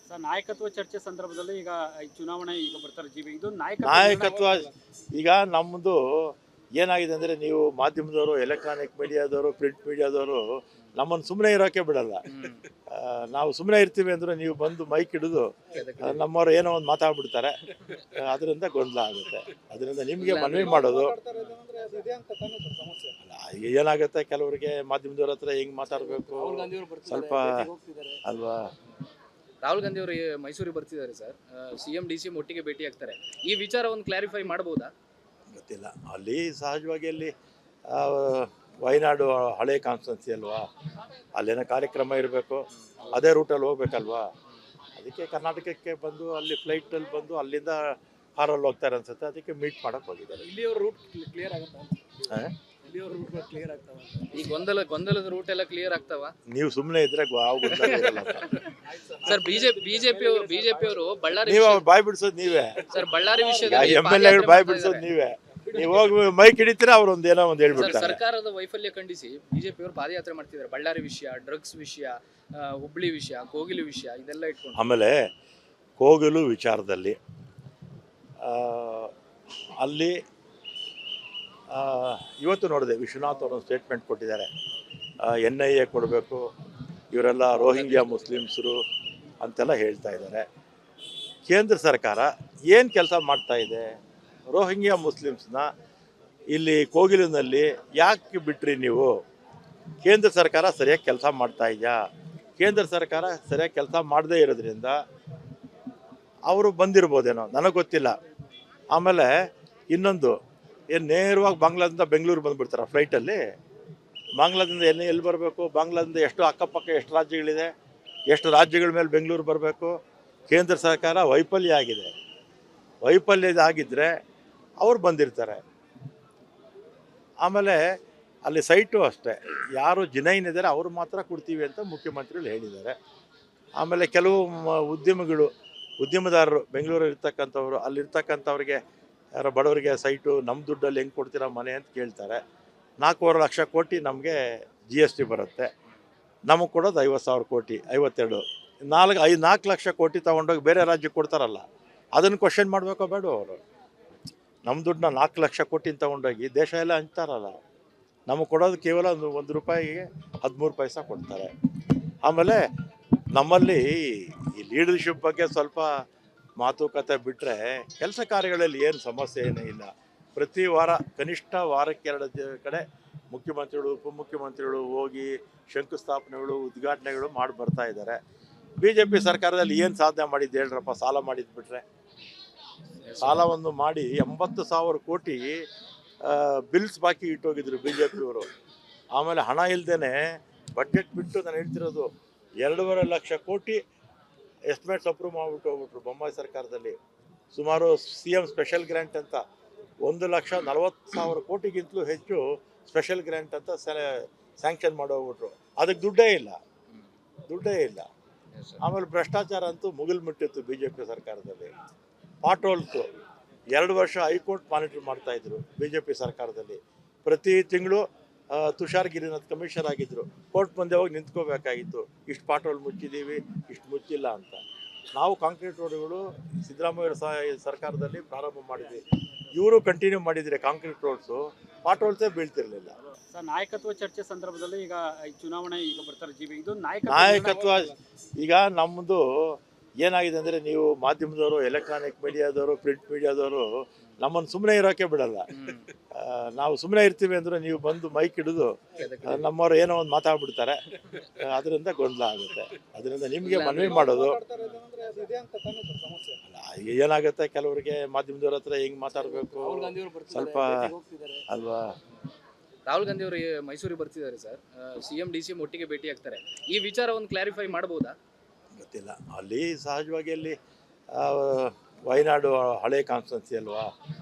Sir ನಾಯಕತ್ವ ಚರ್ಚೆ ಸಂದರ್ಭದಲ್ಲಿ ಈಗ ಈ ಚುನಾವಣೆ ಈಗ ಬರ್ತಾರೆ ಜೀವಿ ಇದು ನಾಯಕತ್ವ ಈಗ ನಮ್ಮದು ಏನಾಗಿದೆ ಅಂದರೆ, ನೀವು ಮಾಧ್ಯಮದವರು, ಎಲೆಕ್ಟ್ರಾನಿಕ್ ಮೀಡಿಯಾದವರು, ಪ್ರಿಂಟ್ ಮೀಡಿಯಾದವರು ನಮ್ಮನ್ನು ಸುಮ್ಮನೆ ಇರೋಕ್ಕೆ ಬಿಡಲ್ಲ. ನಾವು ಸುಮ್ಮನೆ ಇರ್ತೀವಿ ಅಂದರೆ ನೀವು ಬಂದು ಮೈಕ್ ಹಿಡಿದು ನಮ್ಮವ್ರು ಏನೋ ಒಂದು ಮಾತಾಡ್ಬಿಡ್ತಾರೆ. ಅದರಿಂದ ಗೊಂದಲ ಆಗುತ್ತೆ. ಅದರಿಂದ ನಿಮಗೆ ಮನವಿ ಮಾಡೋದು, ಏನಾಗುತ್ತೆ ಕೆಲವರಿಗೆ ಮಾಧ್ಯಮದವ್ರ ಹತ್ರ ಹೆಂಗೆ ಮಾತಾಡಬೇಕು ಸ್ವಲ್ಪ ಅಲ್ವಾ. ರಾಹುಲ್ ಗಾಂಧಿ ಅವರು ಮೈಸೂರಿಗೆ ಬರ್ತಿದ್ದಾರೆ ಸರ್, CM DCM ಒಟ್ಟಿಗೆ ಭೇಟಿ ಆಗ್ತಾರೆ. ಈ ವಿಚಾರವನ್ನು ಕ್ಲಾರಿಫೈ ಮಾಡಬಹುದಾ? ಗೊತ್ತಿಲ್ಲ. ಅಲ್ಲಿ ಸಹಜವಾಗಿ ಅಲ್ಲಿ ವಯನಾಡು ಹಳೆ ಕಾನ್ಸ್ಟನ್ಸಿ ಅಲ್ವಾ, ಅಲ್ಲೇನೋ ಕಾರ್ಯಕ್ರಮ ಇರಬೇಕು, ಅದೇ ರೂಟಲ್ಲಿ ಹೋಗ್ಬೇಕಲ್ವಾ. ಅದಕ್ಕೆ ಕರ್ನಾಟಕಕ್ಕೆ ಬಂದು ಅಲ್ಲಿ ಫ್ಲೈಟಲ್ಲಿ ಬಂದು ಅಲ್ಲಿಂದ ಕಾರಲ್ಲಿ ಹೋಗ್ತಾರೆ ಅನ್ಸುತ್ತೆ. ಅದಕ್ಕೆ ಮೀಟ್ ಮಾಡಕ್ಕೆ ಹೋಗಿದ್ದಾರೆ. ಇಲ್ಲಿಯವರು ರೂಟ್ ಕ್ಲಿಯರ್ ಆಗುತ್ತಾ? ಇಲ್ಲಿಯವರು ರೂಟ್ ಕ್ಲಿಯರ್ ಆಗ್ತಾವ? ಈ ಗೊಂದಲದ ರೂಟ್ ಎಲ್ಲ ಕ್ಲಿಯರ್ ಆಗ್ತಾವ? ನೀವು ಸುಮ್ಮನೆ ಇದ್ರೆ ಸರ್ ಬಿಜೆಪಿ ಅವರು ಬಳ್ಳಾರಿ ನೀವು ಬಾಯ್ ಬಿಡಿಸೋದು ನೀವೇ ಸರ್. ಬಳ್ಳಾರಿ ವಿಷಯದಲ್ಲಿ MLA ಬಾಯ್ ಬಿಡಿಸೋದು ನೀವೇ. ನೀವು ಹೋಗಿ ಮೈಕ್ ಹಿಡಿತೀರಾ, ಅವ್ರು ಒಂದೇನೋ ಒಂದು ಹೇಳ್ಬಿಡ್ತಾರೆ. ಸರ್ಕಾರದ ವೈಫಲ್ಯ ಖಂಡಿಸಿ ಬಿಜೆಪಿ ಅವರು ಪಾದಯಾತ್ರೆ ಮಾಡ್ತಿದ್ದಾರೆ. ಬಳ್ಳಾರಿ ವಿಷಯ, ಡ್ರಗ್ಸ್ ವಿಷಯ, ಹುಬ್ಳಿ ವಿಷಯ, ಕೋಗಿಲು ವಿಷಯ ಇದೆಲ್ಲ ಇಟ್ಕೊಂಡು. ಆಮೇಲೆ ಕೋಗಿಲು ವಿಚಾರದಲ್ಲಿ ಅಲ್ಲಿ ಇವತ್ತು ನೋಡಿದೆ, ವಿಶ್ವನಾಥ್ ಅವರು ಸ್ಟೇಟ್ಮೆಂಟ್ ಕೊಟ್ಟಿದ್ದಾರೆ. NIA ಕೊಡಬೇಕು, ಇವರೆಲ್ಲ ರೋಹಿಂಗ್ಯಾ ಮುಸ್ಲಿಮ್ಸರು ಅಂತೆಲ್ಲ ಹೇಳ್ತಾ ಇದ್ದಾರೆ. ಕೇಂದ್ರ ಸರ್ಕಾರ ಏನು ಕೆಲಸ ಮಾಡ್ತಾ ಇದೆ? ರೋಹಿಂಗ್ಯಾ ಮುಸ್ಲಿಮ್ಸ್ನ ಇಲ್ಲಿ ಕೋಗಿಲಿನಲ್ಲಿ ಯಾಕೆ ಬಿಟ್ರಿ ನೀವು? ಕೇಂದ್ರ ಸರ್ಕಾರ ಸರಿಯಾಗಿ ಕೆಲಸ ಮಾಡ್ತಾ ಇದೆಯಾ? ಕೇಂದ್ರ ಸರ್ಕಾರ ಸರಿಯಾಗಿ ಕೆಲಸ ಮಾಡದೇ ಇರೋದ್ರಿಂದ ಅವರು ಬಂದಿರ್ಬೋದೇನೋ, ನನಗೆ ಗೊತ್ತಿಲ್ಲ. ಆಮೇಲೆ ಇನ್ನೊಂದು, ಏನು ನೇರವಾಗಿ ಬಾಂಗ್ಲಾದಿಂದ ಬೆಂಗಳೂರು ಬಂದುಬಿಡ್ತಾರೆ ಫ್ಲೈಟಲ್ಲಿ. ಬಾಂಗ್ಲಾದಿಂದ ಎಲ್ಲಿ ಬರಬೇಕು? ಬಾಂಗ್ಲಾದಿಂದ ಎಷ್ಟು ಅಕ್ಕಪಕ್ಕ ಎಷ್ಟು ರಾಜ್ಯಗಳಿದೆ, ಎಷ್ಟು ರಾಜ್ಯಗಳ ಮೇಲೆ ಬೆಂಗಳೂರು ಬರಬೇಕು? ಕೇಂದ್ರ ಸರ್ಕಾರ ವೈಫಲ್ಯ ಆಗಿದೆ. ಆಗಿದ್ದರೆ ಅವ್ರು ಬಂದಿರ್ತಾರೆ. ಆಮೇಲೆ ಅಲ್ಲಿ ಸೈಟು ಅಷ್ಟೇ, ಯಾರು ಜಿನೈನ್ ಇದ್ದಾರೆ ಅವರು ಮಾತ್ರ ಕೊಡ್ತೀವಿ ಅಂತ ಮುಖ್ಯಮಂತ್ರಿಗಳು ಹೇಳಿದ್ದಾರೆ. ಆಮೇಲೆ ಕೆಲವು ಉದ್ಯಮದಾರರು ಬೆಂಗಳೂರಲ್ಲಿ ಇರ್ತಕ್ಕಂಥವ್ರು, ಅಲ್ಲಿರ್ತಕ್ಕಂಥವ್ರಿಗೆ ಯಾರೋ ಬಡವರಿಗೆ ಸೈಟು ನಮ್ಮ ದುಡ್ಡಲ್ಲಿ ಹೆಂಗೆ ಕೊಡ್ತೀರಾ ಮನೆ ಅಂತ ಕೇಳ್ತಾರೆ. 4.5 ಲಕ್ಷ ಕೋಟಿ ನಮಗೆ GST ಬರುತ್ತೆ, ನಮಗೆ ಕೊಡೋದು 50,000 ಕೋಟಿ, 52. 4 ಲಕ್ಷ ಕೋಟಿ ತೊಗೊಂಡೋಗಿ ಬೇರೆ ರಾಜ್ಯಕ್ಕೆ ಕೊಡ್ತಾರಲ್ಲ, ಅದನ್ನು ಕ್ವಶನ್ ಮಾಡಬೇಕೋ ಬೇಡ? ಅವರು ನಮ್ಮ ದುಡ್ಡನ್ನ 4 ಲಕ್ಷ ಕೋಟಿ ತೊಗೊಂಡೋಗಿ ದೇಶ ಎಲ್ಲ ಹಂಚ್ತಾರಲ್ಲ, ನಮಗೆ ಕೊಡೋದು ಕೇವಲ ಒಂದು ರೂಪಾಯಿಗೆ 13 ಪೈಸೆ ಕೊಡ್ತಾರೆ. ಆಮೇಲೆ ನಮ್ಮಲ್ಲಿ ಈ ಲೀಡರ್ಶಿಪ್ ಬಗ್ಗೆ ಸ್ವಲ್ಪ ಮಾತುಕತೆ ಬಿಟ್ಟರೆ ಕೆಲಸ ಕಾರ್ಯಗಳಲ್ಲಿ ಏನು ಸಮಸ್ಯೆ ಏನೂ ಇಲ್ಲ. ಪ್ರತಿ ವಾರ ಕನಿಷ್ಠ ವಾರಕ್ಕೆ 2 ಕಡೆ ಮುಖ್ಯಮಂತ್ರಿಗಳು, ಉಪಮುಖ್ಯಮಂತ್ರಿಗಳು ಹೋಗಿ ಶಂಕುಸ್ಥಾಪನೆಗಳು, ಉದ್ಘಾಟನೆಗಳು ಮಾಡಿ ಬರ್ತಾ ಇದ್ದಾರೆ. BJP ಸರ್ಕಾರದಲ್ಲಿ ಏನು ಸಾಧನೆ ಮಾಡಿದ್ದು ಹೇಳ್ರಪ್ಪ? ಸಾಲ ಮಾಡಿದ್ದು ಬಿಟ್ಟರೆ, ಸಾಲವನ್ನು ಮಾಡಿ 80,000 ಕೋಟಿ ಬಿಲ್ಸ್ ಬಾಕಿ ಇಟ್ಟೋಗಿದ್ರು BJPಯವರು. ಆಮೇಲೆ ಹಣ ಇಲ್ಲದೇ ಬಡ್ಜೆಟ್ ಬಿಟ್ಟು, ನಾನು ಹೇಳ್ತಿರೋದು 2.5 ಲಕ್ಷ ಕೋಟಿ ಎಸ್ಟಿಮೇಟ್ಸ್ ಅಪ್ರೂವ್ ಮಾಡಿಬಿಟ್ಟು ಹೋಗ್ಬಿಟ್ರು ಬೊಮ್ಮಾಯಿ ಸರ್ಕಾರದಲ್ಲಿ. ಸುಮಾರು CM ಸ್ಪೆಷಲ್ ಗ್ರ್ಯಾಂಟ್ ಅಂತ 1,40,000 ಕೋಟಿಗಿಂತಲೂ ಹೆಚ್ಚು ಸ್ಪೆಷಲ್ ಗ್ರ್ಯಾಂಟ್ ಅಂತ ಸ್ಯಾಂಕ್ಷನ್ ಮಾಡೋಗ್ಬಿಟ್ರು. ಅದಕ್ಕೆ ದುಡ್ಡೇ ಇಲ್ಲ. ಆಮೇಲೆ ಭ್ರಷ್ಟಾಚಾರ ಅಂತೂ ಮುಗಿಲು ಮುಟ್ಟಿತ್ತು BJP ಸರ್ಕಾರದಲ್ಲಿ. ಪಾಟೋಲ್ಸು 2 ವರ್ಷ ಹೈಕೋರ್ಟ್ ಮಾನಿಟರ್ ಮಾಡ್ತಾಯಿದ್ರು BJP ಸರ್ಕಾರದಲ್ಲಿ. ಪ್ರತಿ ತಿಂಗಳು ತುಷಾರ್ ಗಿರಿನಾಥ್ ಕಮಿಷನರ್ ಆಗಿದ್ದರು, ಕೋರ್ಟ್ ಮುಂದೆ ಹೋಗಿ ನಿಂತ್ಕೋಬೇಕಾಗಿತ್ತು, ಇಷ್ಟು ಪಾಟೋಲ್ ಮುಚ್ಚಿದ್ದೀವಿ, ಇಷ್ಟು ಮುಚ್ಚಿಲ್ಲ ಅಂತ. ನಾವು ಕಾಂಕ್ರೀಟ್ ರೋಡ್ಗಳು ಸಿದ್ದರಾಮಯ್ಯ ಸರ್ಕಾರದಲ್ಲಿ ಪ್ರಾರಂಭ ಮಾಡಿದ್ವಿ, ಇವರು ಕಂಟಿನ್ಯೂ ಮಾಡಿದರೆ ಕಾಂಕ್ರೀಟ್ ರೋಡ್ಸು, ಪಾಟೋಲ್ಸೇ ಬೀಳ್ತಿರ್ಲಿಲ್ಲ. ಸರ್ ನಾಯಕತ್ವ ಚರ್ಚೆ ಸಂದರ್ಭದಲ್ಲಿ ಈಗ ಈ ಚುನಾವಣೆ ಈಗ ಬರ್ತಾರೆ ಜೀವಿ ಇದು ನಾಯಕತ್ವ ಈಗ ನಮ್ಮದು ಏನಾಗಿದೆ ಅಂದರೆ, ನೀವು ಮಾಧ್ಯಮದವರು, ಎಲೆಕ್ಟ್ರಾನಿಕ್ ಮೀಡಿಯಾದವರು, ಪ್ರಿಂಟ್ ಮೀಡಿಯಾದವರು ನಮ್ಮನ್ನು ಸುಮ್ಮನೆ ಇರೋಕ್ಕೆ ಬಿಡಲ್ಲ. ನಾವು ಸುಮ್ಮನೆ ಇರ್ತೀವಿ ಅಂದರೆ ನೀವು ಬಂದು ಮೈಕ್ ಹಿಡಿದು ನಮ್ಮವ್ರು ಏನೋ ಒಂದು ಮಾತಾಡ್ಬಿಡ್ತಾರೆ. ಅದರಿಂದ ಗೊಂದಲ ಆಗುತ್ತೆ. ಅದರಿಂದ ನಿಮಗೆ ಮನವಿ ಮಾಡೋದು, ಏನಾಗುತ್ತೆ ಕೆಲವರಿಗೆ ಮಾಧ್ಯಮದವ್ರ ಹತ್ರ ಹೆಂಗೆ ಮಾತಾಡಬೇಕು ಸ್ವಲ್ಪ ಅಲ್ವಾ. ರಾಹುಲ್ ಗಾಂಧಿ ಅವರು ಮೈಸೂರಿಗೆ ಬರ್ತಿದ್ದಾರೆ ಸರ್, CM DCM ಒಟ್ಟಿಗೆ ಭೇಟಿ ಆಗ್ತಾರೆ. ಈ ವಿಚಾರವನ್ನು ಕ್ಲಾರಿಫೈ ಮಾಡಬಹುದಾ? ಗೊತ್ತಿಲ್ಲ. ಅಲ್ಲಿ ಸಹಜವಾಗಿ ಅಲ್ಲಿ ವಯನಾಡು ಹಳೆ ಕಾನ್ಸ್ಟನ್ಸಿ ಅಲ್ವಾ,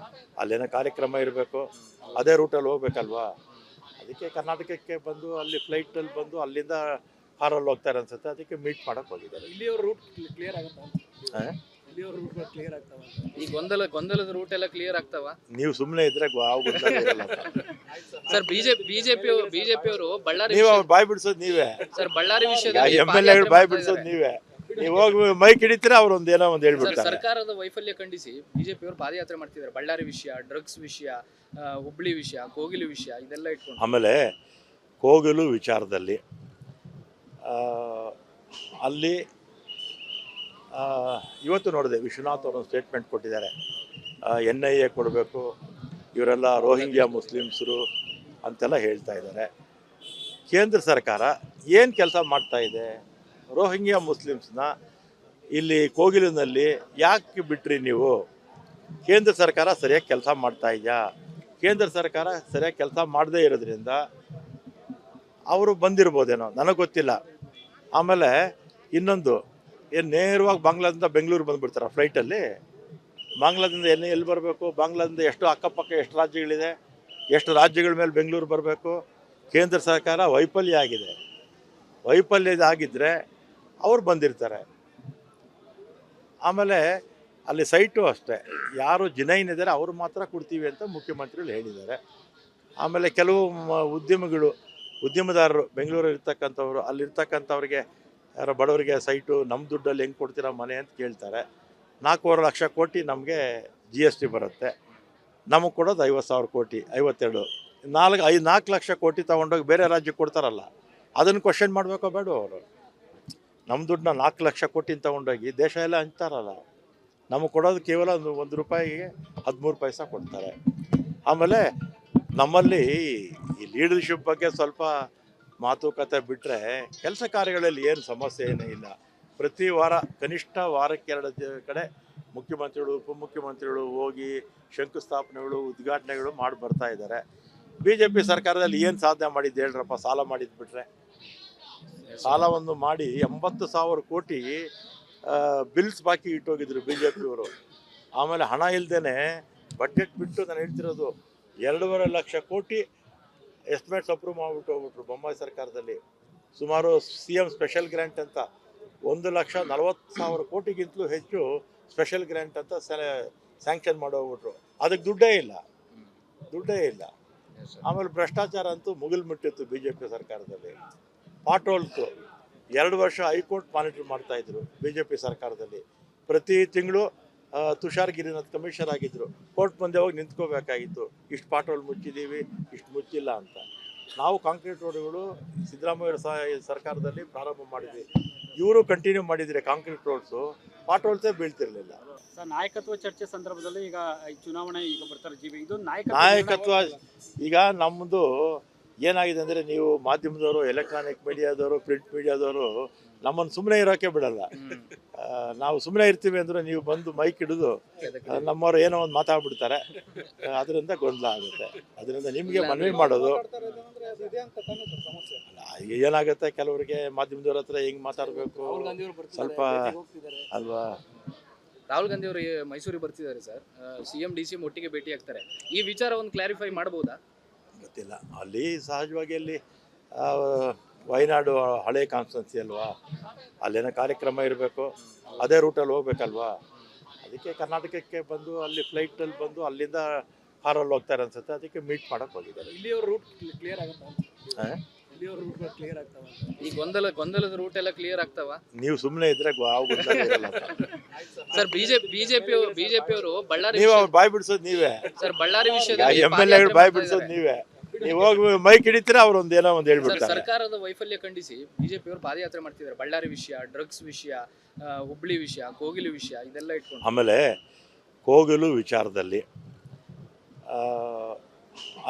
ಅಲ್ಲೇನೋ ಕಾರ್ಯಕ್ರಮ ಇರಬೇಕು, ಅದೇ ರೂಟಲ್ಲಿ ಹೋಗ್ಬೇಕಲ್ವಾ. ಅದಕ್ಕೆ ಕರ್ನಾಟಕಕ್ಕೆ ಬಂದು ಅಲ್ಲಿ ಫ್ಲೈಟಲ್ಲಿ ಬಂದು ಅಲ್ಲಿಂದ ಕಾರಲ್ಲಿ ಹೋಗ್ತಾರೆ ಅನ್ಸುತ್ತೆ. ಅದಕ್ಕೆ ಮೀಟ್ ಮಾಡಕ್ಕೆ ಹೋಗಿದ್ದಾರೆ. ಇಲ್ಲಿಯವರು ರೂಟ್ ಕ್ಲಿಯರ್ ಆಗುತ್ತಾ? ಈ ಗೊಂದಲದ ರೂಟ್ ಎಲ್ಲ ಕ್ಲಿಯರ್ ಆಗ್ತಾವ? ನೀವು ಸುಮ್ಮನೆ ಇದ್ರೆ ಸರ್ ಬಿಜೆಪಿ ಅವರು ಬಳ್ಳಾರಿ ನೀವು ಬಾಯ್ ಬಿಡಿಸೋದು ನೀವೇ. ಸರ್ ಬಳ್ಳಾರಿ ವಿಷಯದಲ್ಲಿ MLA ಬಾಯ್ ಬಿಡಿಸೋದು ನೀವೇ. ನೀವು ಹೋಗಿ ಮೈಕ್ ಹಿಡಿತೀರ ಅವ್ರು ಒಂದೇನೋ ಒಂದು ಸರ್ ಹೇಳ್ಬಿಡ್ತಾರೆ. ಸರ್ಕಾರದ ವೈಫಲ್ಯ ಖಂಡಿಸಿ ಬಿಜೆಪಿ ಅವರು ಪಾದಯಾತ್ರೆ ಮಾಡ್ತಿದ್ದಾರೆ. ಬಳ್ಳಾರಿ ವಿಷಯ, ಡ್ರಗ್ಸ್ ವಿಷಯ, ಹುಬ್ಳಿ ವಿಷಯ, ಕೋಗಿಲು ವಿಷಯ ಇದೆಲ್ಲ ಇಟ್ಕೊಂಡು. ಆಮೇಲೆ ಕೋಗಿಲು ವಿಚಾರದಲ್ಲಿ ಅಲ್ಲಿ ಇವತ್ತು ನೋಡಿದೆ ವಿಶ್ವನಾಥ್ ಅವರು ಸ್ಟೇಟ್ಮೆಂಟ್ ಕೊಟ್ಟಿದ್ದಾರೆ. NIA ಕೊಡಬೇಕು, ಇವರೆಲ್ಲ ರೋಹಿಂಗ್ಯಾ ಮುಸ್ಲಿಮ್ಸರು ಅಂತೆಲ್ಲ ಹೇಳ್ತಾ ಇದ್ದಾರೆ. ಕೇಂದ್ರ ಸರ್ಕಾರ ಏನು ಕೆಲಸ ಮಾಡ್ತಾ ಇದೆ? ರೋಹಿಂಗ್ಯಾ ಮುಸ್ಲಿಮ್ಸ್ನ ಇಲ್ಲಿ ಕೋಗಿಲಿನಲ್ಲಿ ಯಾಕೆ ಬಿಟ್ರಿ ನೀವು? ಕೇಂದ್ರ ಸರ್ಕಾರ ಸರಿಯಾಗಿ ಕೆಲಸ ಮಾಡ್ತಾ ಇದೆಯಾ? ಕೇಂದ್ರ ಸರ್ಕಾರ ಸರಿಯಾಗಿ ಕೆಲಸ ಮಾಡದೇ ಇರೋದ್ರಿಂದ ಅವರು ಬಂದಿರ್ಬೋದೇನೋ, ನನಗೆ ಗೊತ್ತಿಲ್ಲ. ಆಮೇಲೆ ಇನ್ನೊಂದು, ಏನು ನೇರವಾಗಿ ಬಾಂಗ್ಲಾದಿಂದ ಬೆಂಗಳೂರು ಬಂದುಬಿಡ್ತಾರೆ ಫ್ಲೈಟಲ್ಲಿ? ಬಾಂಗ್ಲಾದಿಂದ ಎಲ್ಲಿ ಬರಬೇಕು? ಬಾಂಗ್ಲಾದಿಂದ ಎಷ್ಟು ಅಕ್ಕಪಕ್ಕ ಎಷ್ಟು ರಾಜ್ಯಗಳಿದೆ, ಎಷ್ಟು ರಾಜ್ಯಗಳ ಮೇಲೆ ಬೆಂಗಳೂರು ಬರಬೇಕು? ಕೇಂದ್ರ ಸರ್ಕಾರ ವೈಫಲ್ಯ ಆಗಿದೆ. ವೈಫಲ್ಯದಾಗಿದ್ದರೆ ಅವ್ರು ಬಂದಿರ್ತಾರೆ. ಆಮೇಲೆ ಅಲ್ಲಿ ಸೈಟು ಅಷ್ಟೇ, ಯಾರು ಜಿನೈನ್ ಇದ್ದಾರೆ ಅವರು ಮಾತ್ರ ಕೊಡ್ತೀವಿ ಅಂತ ಮುಖ್ಯಮಂತ್ರಿಗಳು ಹೇಳಿದ್ದಾರೆ. ಆಮೇಲೆ ಕೆಲವು ಉದ್ಯಮದಾರರು ಬೆಂಗಳೂರಲ್ಲಿ ಇರ್ತಕ್ಕಂಥವ್ರು, ಅಲ್ಲಿರ್ತಕ್ಕಂಥವ್ರಿಗೆ ಯಾರೋ ಬಡವರಿಗೆ ಸೈಟು ನಮ್ಮ ದುಡ್ಡಲ್ಲಿ ಹೆಂಗೆ ಕೊಡ್ತೀರಾ ಮನೆ ಅಂತ ಕೇಳ್ತಾರೆ. 4.5 ಲಕ್ಷ ಕೋಟಿ ನಮಗೆ GST ಬರುತ್ತೆ, ನಮಗೆ ಕೊಡೋದು 50,000 ಕೋಟಿ, 52. 4 ಲಕ್ಷ ಕೋಟಿ ತೊಗೊಂಡೋಗಿ ಬೇರೆ ರಾಜ್ಯಕ್ಕೆ ಕೊಡ್ತಾರಲ್ಲ, ಅದನ್ನು ಕ್ವಶನ್ ಮಾಡಬೇಕೋ ಬೇಡ? ಅವರು ನಮ್ಮ ದುಡ್ಡನ್ನ 4 ಲಕ್ಷ ಕೋಟಿ ತೊಗೊಂಡೋಗಿ ದೇಶ ಎಲ್ಲ ಹಂಚ್ತಾರಲ್ಲ, ನಮಗೆ ಕೊಡೋದು ಕೇವಲ ಒಂದು ರೂಪಾಯಿಗೆ 13 ಪೈಸಾ ಕೊಡ್ತಾರೆ. ಆಮೇಲೆ ನಮ್ಮಲ್ಲಿ ಈ ಲೀಡರ್ಶಿಪ್ ಬಗ್ಗೆ ಸ್ವಲ್ಪ ಮಾತುಕತೆ ಬಿಟ್ಟರೆ ಕೆಲಸ ಕಾರ್ಯಗಳಲ್ಲಿ ಏನು ಸಮಸ್ಯೆ ಏನೂ ಇಲ್ಲ. ಪ್ರತಿ ವಾರ ಕನಿಷ್ಠ ವಾರಕ್ಕೆ 2 ಕಡೆ ಮುಖ್ಯಮಂತ್ರಿಗಳು ಉಪಮುಖ್ಯಮಂತ್ರಿಗಳು ಹೋಗಿ ಶಂಕುಸ್ಥಾಪನೆಗಳು ಉದ್ಘಾಟನೆಗಳು ಮಾಡಿ ಬರ್ತಾ ಇದ್ದಾರೆ. BJP ಸರ್ಕಾರದಲ್ಲಿ ಏನು ಸಾಧನೆ ಮಾಡಿದ್ದು ಹೇಳ್ರಪ್ಪ? ಸಾಲ ಮಾಡಿದ್ದು ಬಿಟ್ಟರೆ, ಸಾಲವನ್ನು ಮಾಡಿ 80,000 ಕೋಟಿ ಬಿಲ್ಸ್ ಬಾಕಿ ಇಟ್ಟೋಗಿದ್ರು BJPಯವರು. ಆಮೇಲೆ ಹಣ ಇಲ್ಲದೇ ಬಡ್ಜೆಟ್ ಬಿಟ್ಟು ನಾನು ಹೇಳ್ತಿರೋದು 2.5 ಲಕ್ಷ ಕೋಟಿ ಎಸ್ಟಿಮೇಟ್ಸ್ ಅಪ್ರೂವ್ ಮಾಡಿಬಿಟ್ಟು ಹೋಗ್ಬಿಟ್ರು ಬೊಮ್ಮಾಯಿ ಸರ್ಕಾರದಲ್ಲಿ. ಸುಮಾರು CM ಸ್ಪೆಷಲ್ ಗ್ರ್ಯಾಂಟ್ ಅಂತ 1,40,000 ಕೋಟಿಗಿಂತಲೂ ಹೆಚ್ಚು ಸ್ಪೆಷಲ್ ಗ್ರ್ಯಾಂಟ್ ಅಂತ ಸ್ಯಾಂಕ್ಷನ್ ಮಾಡೋಗ್ಬಿಟ್ರು. ಅದಕ್ಕೆ ದುಡ್ಡೇ ಇಲ್ಲ. ಆಮೇಲೆ ಭ್ರಷ್ಟಾಚಾರ ಅಂತೂ ಮುಗಿಲು ಮುಟ್ಟಿತ್ತು BJP ಸರ್ಕಾರದಲ್ಲಿ. ಪಾಟೋಲ್ಸು 2 ವರ್ಷ ಹೈಕೋರ್ಟ್ ಮಾನಿಟರ್ ಮಾಡ್ತಾಯಿದ್ರು BJP ಸರ್ಕಾರದಲ್ಲಿ. ಪ್ರತಿ ತಿಂಗಳು ತುಷಾರ್ ಗಿರಿನಾಥ್ ಕಮಿಷನರ್ ಆಗಿದ್ದರು, ಕೋರ್ಟ್ ಮುಂದೆ ಹೋಗಿ ನಿಂತ್ಕೋಬೇಕಾಗಿತ್ತು, ಇಷ್ಟು ಪಾಟೋಲ್ ಮುಚ್ಚಿದ್ದೀವಿ, ಇಷ್ಟು ಮುಚ್ಚಿಲ್ಲ ಅಂತ. ನಾವು ಕಾಂಕ್ರೀಟ್ ರೋಡ್ಗಳು ಸಿದ್ದರಾಮಯ್ಯ ಸರ್ಕಾರದಲ್ಲಿ ಪ್ರಾರಂಭ ಮಾಡಿದ್ವಿ, ಇವರು ಕಂಟಿನ್ಯೂ ಮಾಡಿದರೆ ಕಾಂಕ್ರೀಟ್ ರೋಡ್ಸು, ಪಾಟೋಲ್ಸೇ ಬೀಳ್ತಿರ್ಲಿಲ್ಲ. ಸರ್, ನಾಯಕತ್ವ ಚರ್ಚೆ ಸಂದರ್ಭದಲ್ಲಿ ಈಗ ಚುನಾವಣೆ ಈಗ ಬರ್ತಾರೆ ಇದು ನಾಯಕತ್ವ ಈಗ ನಮ್ಮದು ಏನಾಗಿದೆ ಅಂದರೆ, ನೀವು ಮಾಧ್ಯಮದವರು, ಎಲೆಕ್ಟ್ರಾನಿಕ್ ಮೀಡಿಯಾದವರು, ಪ್ರಿಂಟ್ ಮೀಡಿಯಾದವರು ನಮ್ಮನ್ನು ಸುಮ್ಮನೆ ಇರೋಕ್ಕೆ ಬಿಡಲ್ಲ. ನಾವು ಸುಮ್ಮನೆ ಇರ್ತೀವಿ ಅಂದರೆ ನೀವು ಬಂದು ಮೈಕ್ ಹಿಡಿದು ನಮ್ಮವರು ಏನೋ ಒಂದು ಮಾತಾಡ್ಬಿಡ್ತಾರೆ, ಅದರಿಂದ ಗೊಂದಲ ಆಗುತ್ತೆ. ಅದರಿಂದ ನಿಮಗೆ ಮನವಿ ಮಾಡೋದು, ಏನಾಗುತ್ತೆ ಕೆಲವರಿಗೆ ಮಾಧ್ಯಮದವ್ರ ಹತ್ರ ಹೆಂಗೆ ಮಾತಾಡಬೇಕು ಸ್ವಲ್ಪ ಅಲ್ವಾ? ರಾಹುಲ್ ಗಾಂಧಿ ಅವರು ಮೈಸೂರಿಗೆ ಬರ್ತಿದ್ದಾರೆ ಸರ್, CM DCM ಒಟ್ಟಿಗೆ ಭೇಟಿ ಆಗ್ತಾರೆ. ಈ ವಿಚಾರವನ್ನು ಕ್ಲಾರಿಫೈ ಮಾಡಬಹುದಾ? ಗೊತ್ತಿಲ್ಲ. ಅಲ್ಲಿ ಸಹಜವಾಗಿ ಅಲ್ಲಿ ವಯನಾಡು ಹಳೆ ಕಾನ್ಸ್ಟನ್ಸಿ ಅಲ್ವಾ, ಅಲ್ಲೇನೋ ಕಾರ್ಯಕ್ರಮ ಇರಬೇಕು, ಅದೇ ರೂಟಲ್ಲಿ ಹೋಗ್ಬೇಕಲ್ವಾ. ಅದಕ್ಕೆ ಕರ್ನಾಟಕಕ್ಕೆ ಬಂದು ಅಲ್ಲಿ ಫ್ಲೈಟಲ್ಲಿ ಬಂದು ಅಲ್ಲಿಂದ ಕಾರಲ್ಲಿ ಹೋಗ್ತಾರೆ ಅನ್ಸುತ್ತೆ. ಅದಕ್ಕೆ ಮೀಟ್ ಮಾಡೋಕ್ಕೆ ಹೋಗಿದ್ದಾರೆ. ಇಲ್ಲಿಯವ್ರ ರೂಟ್ ಕ್ಲಿಯರ್ ಆಗುತ್ತಾ? ಇಲ್ಲಿಯವ್ರ ರೂಟ್ ಕ್ಲಿಯರ್ ಆಗ್ತಾವ? ಈ ಗೊಂದಲದ ರೂಟ್ ಎಲ್ಲ ಕ್ಲಿಯರ್ ಆಗ್ತಾವ? ನೀವು ಸುಮ್ಮನೆ ಇದ್ರೆ ಸರ್, ಬಿಜೆಪಿ ಅವರು ಬಳ್ಳಾರಿ ನೀವು ಬಾಯ್ ಬಿಡಿಸೋದು ನೀವೇ ಸರ್. ಬಳ್ಳಾರಿ ವಿಷಯದಲ್ಲಿ MLA ಬಾಯ್ ಬಿಡಿಸೋದು ನೀವೇ. ನೀವು ಹೋಗಿ ಮೈಕ್ ಹಿಡಿತೀರಾ, ಅವ್ರು ಒಂದೇನೋ ಒಂದು ಹೇಳ್ಬಿಡ್ತಾರೆ. ಸರ್ಕಾರದ ವೈಫಲ್ಯ ಖಂಡಿಸಿ ಬಿಜೆಪಿ ಅವರು ಪಾದಯಾತ್ರೆ ಮಾಡ್ತಿದ್ದಾರೆ. ಬಳ್ಳಾರಿ ವಿಷಯ, ಡ್ರಗ್ಸ್ ವಿಷಯ, ಹುಬ್ಳಿ ವಿಷಯ, ಕೋಗಿಲು ವಿಷಯ ಇದೆಲ್ಲ ಇಟ್ಕೊಂಡು. ಆಮೇಲೆ ಕೋಗಿಲು ವಿಚಾರದಲ್ಲಿ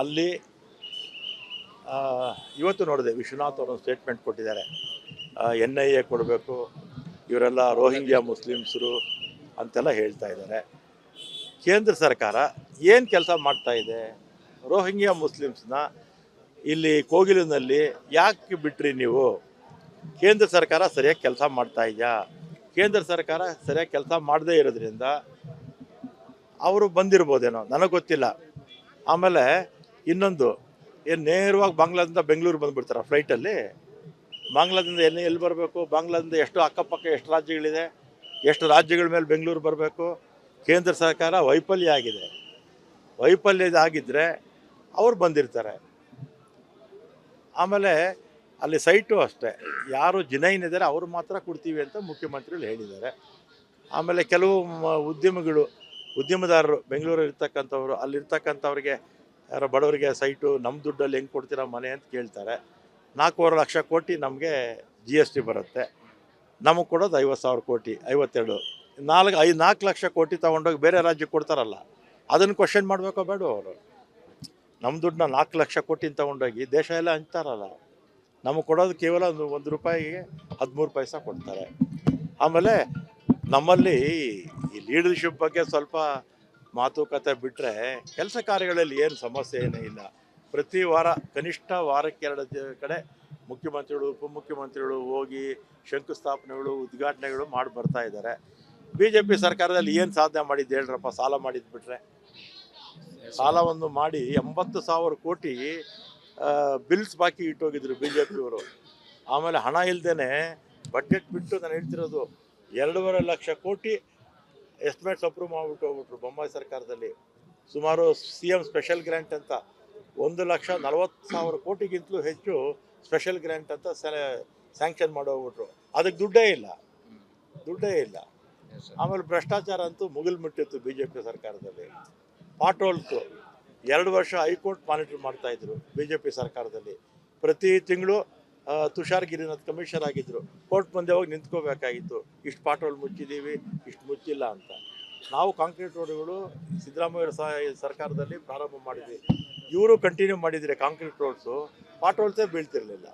ಅಲ್ಲಿ ಇವತ್ತು ನೋಡಿದೆ ವಿಶ್ವನಾಥ್ ಅವರು ಸ್ಟೇಟ್ಮೆಂಟ್ ಕೊಟ್ಟಿದ್ದಾರೆ. NIA ಕೊಡಬೇಕು, ಇವರೆಲ್ಲ ರೋಹಿಂಗ್ಯಾ ಮುಸ್ಲಿಮ್ಸರು ಅಂತೆಲ್ಲ ಹೇಳ್ತಾ ಇದ್ದಾರೆ. ಕೇಂದ್ರ ಸರ್ಕಾರ ಏನು ಕೆಲಸ ಮಾಡ್ತಾ ಇದೆ? ರೋಹಿಂಗ್ಯಾ ಮುಸ್ಲಿಮ್ಸ್ನ ಇಲ್ಲಿ ಕೋಗಿಲಿನಲ್ಲಿ ಯಾಕೆ ಬಿಟ್ರಿ ನೀವು? ಕೇಂದ್ರ ಸರ್ಕಾರ ಸರಿಯಾಗಿ ಕೆಲಸ ಮಾಡ್ತಾ ಇದೆಯಾ? ಕೇಂದ್ರ ಸರ್ಕಾರ ಸರಿಯಾಗಿ ಕೆಲಸ ಮಾಡದೇ ಇರೋದ್ರಿಂದ ಅವರು ಬಂದಿರ್ಬೋದೇನೋ, ನನಗೆ ಗೊತ್ತಿಲ್ಲ. ಆಮೇಲೆ ಇನ್ನೊಂದು, ಏನು ನೇರವಾಗಿ ಬಾಂಗ್ಲಾದಿಂದ ಬೆಂಗಳೂರು ಬಂದುಬಿಡ್ತಾರೆ ಫ್ಲೈಟಲ್ಲಿ? ಬಾಂಗ್ಲಾದಿಂದ ಎಲ್ಲಿ ಬರಬೇಕು? ಬಾಂಗ್ಲಾದಿಂದ ಎಷ್ಟು ಅಕ್ಕಪಕ್ಕ ಎಷ್ಟು ರಾಜ್ಯಗಳಿದೆ, ಎಷ್ಟು ರಾಜ್ಯಗಳ ಮೇಲೆ ಬೆಂಗಳೂರು ಬರಬೇಕು? ಕೇಂದ್ರ ಸರ್ಕಾರ ವೈಫಲ್ಯ ಆಗಿದೆ. ವೈಫಲ್ಯದಾಗಿದ್ದರೆ ಅವ್ರು ಬಂದಿರ್ತಾರೆ. ಆಮೇಲೆ ಅಲ್ಲಿ ಸೈಟು ಅಷ್ಟೇ, ಯಾರು ಜಿನೈನ್ ಇದ್ದಾರೆ ಅವರು ಮಾತ್ರ ಕೊಡ್ತೀವಿ ಅಂತ ಮುಖ್ಯಮಂತ್ರಿಗಳು ಹೇಳಿದ್ದಾರೆ. ಆಮೇಲೆ ಕೆಲವು ಉದ್ಯಮದಾರರು ಬೆಂಗಳೂರಲ್ಲಿ ಇರ್ತಕ್ಕಂಥವ್ರು ಅಲ್ಲಿರ್ತಕ್ಕಂಥವ್ರಿಗೆ ಯಾರೋ ಬಡವರಿಗೆ ಸೈಟು ನಮ್ಮ ದುಡ್ಡಲ್ಲಿ ಹೆಂಗೆ ಕೊಡ್ತೀರಾ ಮನೆ ಅಂತ ಕೇಳ್ತಾರೆ. 4.5 ಲಕ್ಷ ಕೋಟಿ ನಮಗೆ GST ಬರುತ್ತೆ, ನಮಗೆ ಕೊಡೋದು 50,000 ಕೋಟಿ, 52. 4 ಲಕ್ಷ ಕೋಟಿ ತೊಗೊಂಡೋಗಿ ಬೇರೆ ರಾಜ್ಯಕ್ಕೆ ಕೊಡ್ತಾರಲ್ಲ, ಅದನ್ನು ಕ್ವಶನ್ ಮಾಡಬೇಕೋ ಬೇಡ? ಅವರು ನಮ್ಮ ದುಡ್ಡನ್ನ 4 ಲಕ್ಷ ಕೋಟಿ ತೊಗೊಂಡೋಗಿ ದೇಶ ಎಲ್ಲ ಹಂಚ್ತಾರಲ್ಲ, ನಮಗೆ ಕೊಡೋದು ಕೇವಲ ಒಂದು ರೂಪಾಯಿಗೆ 13 ಪೈಸೆ ಕೊಡ್ತಾರೆ. ಆಮೇಲೆ ನಮ್ಮಲ್ಲಿ ಈ ಲೀಡರ್ಶಿಪ್ ಬಗ್ಗೆ ಸ್ವಲ್ಪ ಮಾತುಕತೆ ಬಿಟ್ಟರೆ ಕೆಲಸ ಕಾರ್ಯಗಳಲ್ಲಿ ಏನು ಸಮಸ್ಯೆ ಏನೂ ಇಲ್ಲ. ಪ್ರತಿ ವಾರ ಕನಿಷ್ಠ ವಾರಕ್ಕೆ 2 ಕಡೆ ಮುಖ್ಯಮಂತ್ರಿಗಳು ಉಪಮುಖ್ಯಮಂತ್ರಿಗಳು ಹೋಗಿ ಶಂಕುಸ್ಥಾಪನೆಗಳು ಉದ್ಘಾಟನೆಗಳು ಮಾಡಿ ಬರ್ತಾ ಇದ್ದಾರೆ. BJP ಸರ್ಕಾರದಲ್ಲಿ ಏನು ಸಾಧನೆ ಮಾಡಿದ್ದು ಹೇಳ್ರಪ್ಪ? ಸಾಲ ಮಾಡಿದ್ದು ಬಿಟ್ಟರೆ ಸಾಲವನ್ನು ಮಾಡಿ 80,000 ಕೋಟಿ ಬಿಲ್ಸ್ ಬಾಕಿ ಇಟ್ಟೋಗಿದ್ರು BJPಯವರು. ಆಮೇಲೆ ಹಣ ಇಲ್ಲದೇ ಬಡ್ಜೆಟ್ ಬಿಟ್ಟು ನಾನು ಹೇಳ್ತಿರೋದು 2.5 ಲಕ್ಷ ಕೋಟಿ ಎಸ್ಟಿಮೇಟ್ಸ್ ಅಪ್ರೂವ್ ಮಾಡಿಬಿಟ್ಟು ಹೋಗ್ಬಿಟ್ರು ಬೊಮ್ಮಾಯಿ ಸರ್ಕಾರದಲ್ಲಿ. ಸುಮಾರು CM ಸ್ಪೆಷಲ್ ಗ್ರ್ಯಾಂಟ್ ಅಂತ 1,40,000 ಕೋಟಿಗಿಂತಲೂ ಹೆಚ್ಚು ಸ್ಪೆಷಲ್ ಗ್ರ್ಯಾಂಟ್ ಅಂತ ಸ್ಯಾಂಕ್ಷನ್ ಮಾಡೋಗ್ಬಿಟ್ರು. ಅದಕ್ಕೆ ದುಡ್ಡೇ ಇಲ್ಲ. ಆಮೇಲೆ ಭ್ರಷ್ಟಾಚಾರ ಅಂತೂ ಮುಗಿಲು ಮುಟ್ಟಿತ್ತು BJP ಸರ್ಕಾರದಲ್ಲಿ. ಪಾಟ್ ಹೋಲ್ಸು 2 ವರ್ಷ ಹೈಕೋರ್ಟ್ ಮಾನಿಟರ್ ಮಾಡ್ತಾಯಿದ್ರು BJP ಸರ್ಕಾರದಲ್ಲಿ. ಪ್ರತಿ ತಿಂಗಳು ತುಷಾರ್ ಗಿರಿನಾಥ್ ಕಮಿಷನರ್ ಆಗಿದ್ದರು, ಕೋರ್ಟ್ ಮುಂದೆ ಹೋಗಿ ನಿಂತ್ಕೋಬೇಕಾಗಿತ್ತು, ಇಷ್ಟು ಪಾಟ್ ಹೋಲ್ ಮುಚ್ಚಿದ್ದೀವಿ, ಇಷ್ಟು ಮುಚ್ಚಿಲ್ಲ ಅಂತ. ನಾವು ಕಾಂಕ್ರೀಟ್ ರೋಡ್ಗಳು ಸಿದ್ದರಾಮಯ್ಯ ಸರ್ಕಾರದಲ್ಲಿ ಪ್ರಾರಂಭ ಮಾಡಿದ್ವಿ, ಇವರು ಕಂಟಿನ್ಯೂ ಮಾಡಿದರೆ ಕಾಂಕ್ರೀಟ್ ರೋಡ್ಸು ಪಾಟ್ ಹೋಲ್ಸೇ ಬೀಳ್ತಿರಲಿಲ್ಲ.